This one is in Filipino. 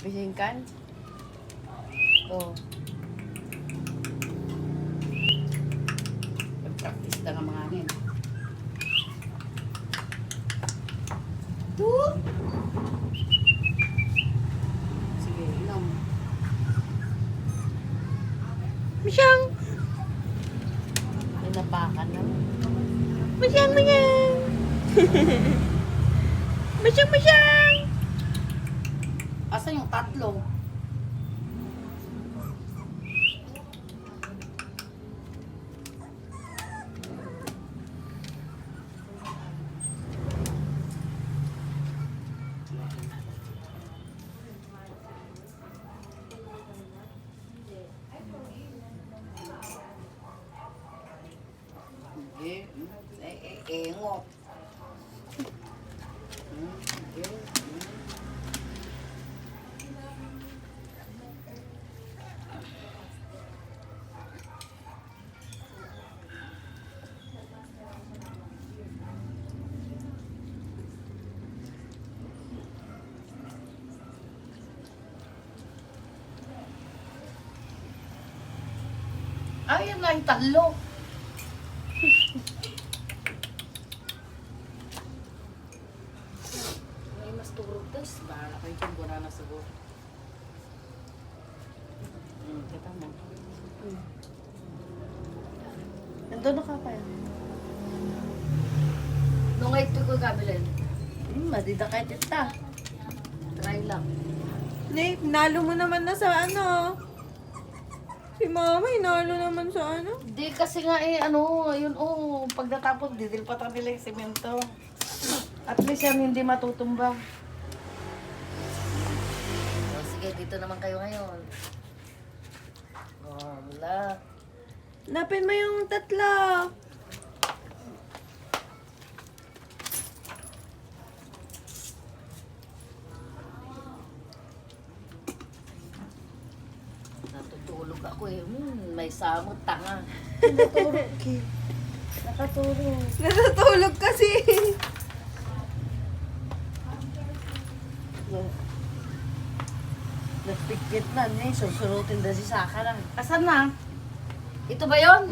Bisingkan. Oh. Pag-practice na ng mga anin. Two. Sige, inom. Masyang! Pinapakan na. Masyang! Masyang! Asan yung tatlo? Engot. Ay, yan na yung talo. Ay, mas turog tas. Bahala kayo kung guna na siguro. Kita mo. Nandun na ka pa yan. Nung ito ko kabilin. Madida kahit ita. Try lang. Nate, nalo mo naman na sa ano. Si mama, inalo naman sa ano. Di kasi nga yun pag natapos, didilpatan nila yung semento. At least yan hindi matutumba. O, sige, dito naman kayo ngayon. Oh, wala. Napin mo yung tatlo. Natutulog ako eh. May samot, tanga. Natutulog. Nakatulog. Natutulog kasi. Nagpikit na niya, susurutin na si Saka lang. Asan na? Ito ba yun?